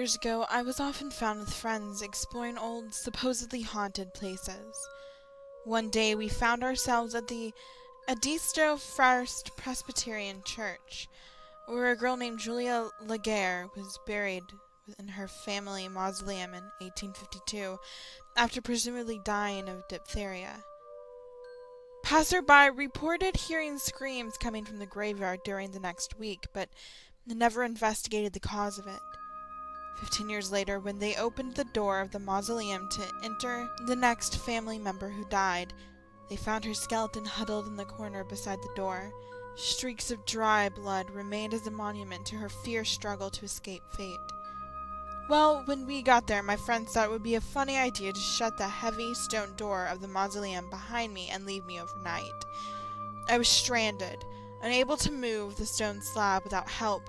years ago, I was often found with friends exploring old, supposedly haunted places. One day, we found ourselves at the Edisto First Presbyterian Church, where a girl named Julia Legare was buried in her family mausoleum in 1852, after presumably dying of diphtheria. Passerby reported hearing screams coming from the graveyard during the next week, but never investigated the cause of it. 15 years later, when they opened the door of the mausoleum to enter the next family member who died, they found her skeleton huddled in the corner beside the door. Streaks of dry blood remained as a monument to her fierce struggle to escape fate. Well, when we got there, my friends thought it would be a funny idea to shut the heavy stone door of the mausoleum behind me and leave me overnight. I was stranded, unable to move the stone slab without help.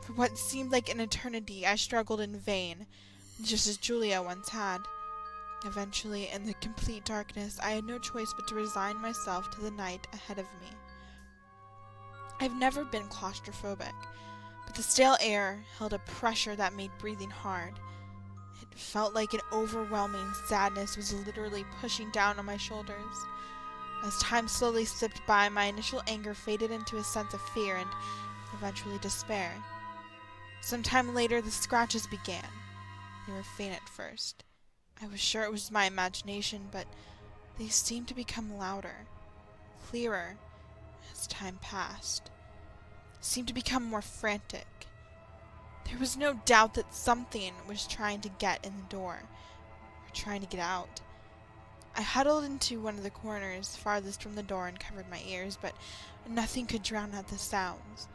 For what seemed like an eternity, I struggled in vain, just as Julia once had. Eventually, in the complete darkness, I had no choice but to resign myself to the night ahead of me. I've never been claustrophobic, but the stale air held a pressure that made breathing hard. It felt like an overwhelming sadness was literally pushing down on my shoulders. As time slowly slipped by, my initial anger faded into a sense of fear and eventually despair. Sometime later, the scratches began. They were faint at first. I was sure it was my imagination, but they seemed to become louder, clearer, as time passed. Seemed to become more frantic. There was no doubt that something was trying to get in the door, or trying to get out. I huddled into one of the corners farthest from the door and covered my ears, but nothing could drown out the sounds.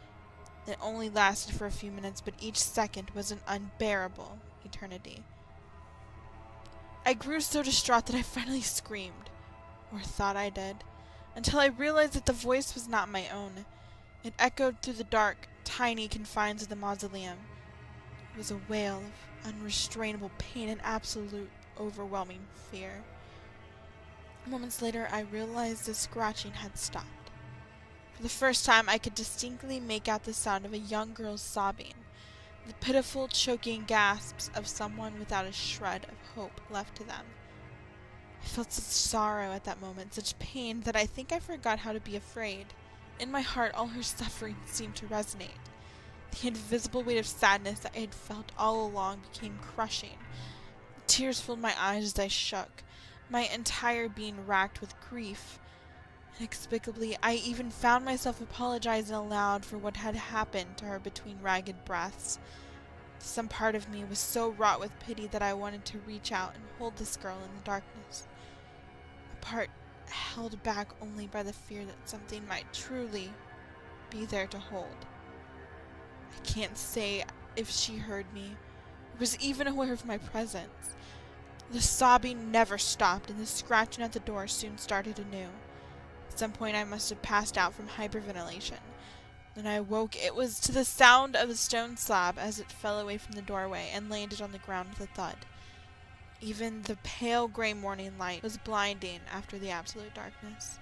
It only lasted for a few minutes, but each second was an unbearable eternity. I grew so distraught that I finally screamed, or thought I did, until I realized that the voice was not my own. It echoed through the dark, tiny confines of the mausoleum. It was a wail of unrestrainable pain and absolute, overwhelming fear. Moments later, I realized the scratching had stopped. For the first time, I could distinctly make out the sound of a young girl's sobbing, the pitiful, choking gasps of someone without a shred of hope left to them. I felt such sorrow at that moment, such pain, that I think I forgot how to be afraid. In my heart, all her suffering seemed to resonate. The invisible weight of sadness that I had felt all along became crushing. Tears filled my eyes as I shook, my entire being racked with grief. Inexplicably, I even found myself apologizing aloud for what had happened to her between ragged breaths. Some part of me was so wrought with pity that I wanted to reach out and hold this girl in the darkness. A part held back only by the fear that something might truly be there to hold. I can't say if she heard me, or was even aware of my presence. The sobbing never stopped, and the scratching at the door soon started anew. At some point I must have passed out from hyperventilation. When I awoke, it was to the sound of the stone slab as it fell away from the doorway and landed on the ground with a thud. Even the pale gray morning light was blinding after the absolute darkness.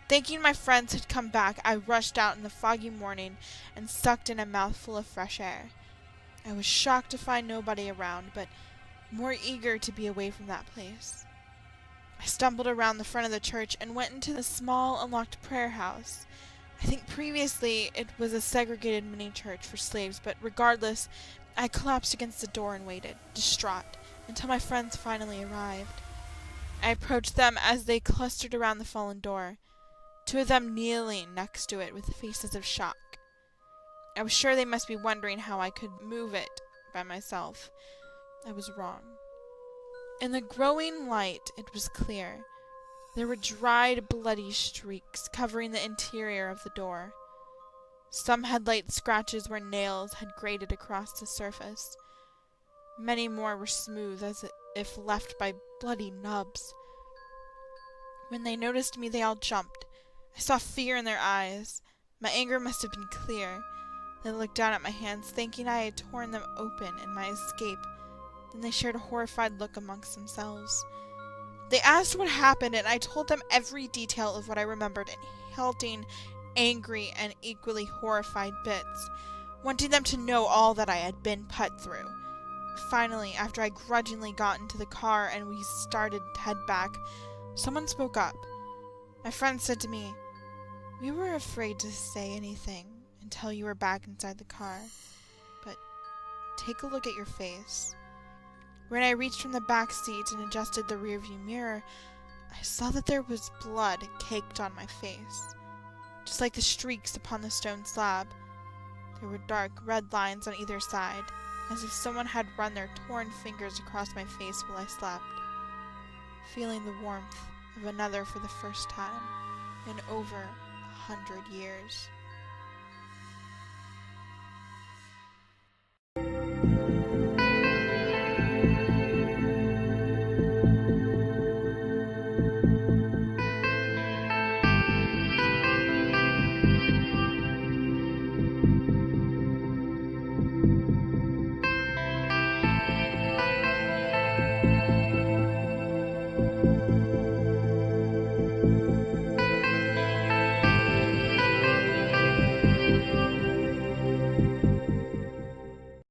Thinking my friends had come back, I rushed out in the foggy morning and sucked in a mouthful of fresh air. I was shocked to find nobody around, but more eager to be away from that place. I stumbled around the front of the church and went into the small, unlocked prayer house. I think previously it was a segregated mini-church for slaves, but regardless, I collapsed against the door and waited, distraught, until my friends finally arrived. I approached them as they clustered around the fallen door, two of them kneeling next to it with faces of shock. I was sure they must be wondering how I could move it by myself. I was wrong. In the growing light, it was clear. There were dried, bloody streaks covering the interior of the door. Some had light scratches where nails had grated across the surface. Many more were smooth, as if left by bloody nubs. When they noticed me, they all jumped. I saw fear in their eyes. My anger must have been clear. They looked down at my hands, thinking I had torn them open in my escape. Then they shared a horrified look amongst themselves. They asked what happened, and I told them every detail of what I remembered in halting, angry, and equally horrified bits, wanting them to know all that I had been put through. Finally, after I grudgingly got into the car and we started to head back, someone spoke up. My friend said to me, "We were afraid to say anything until you were back inside the car, but take a look at your face." When I reached from the back seat and adjusted the rearview mirror, I saw that there was blood caked on my face. Just like the streaks upon the stone slab, there were dark red lines on either side, as if someone had run their torn fingers across my face while I slept. Feeling the warmth of another for the first time in over 100 years.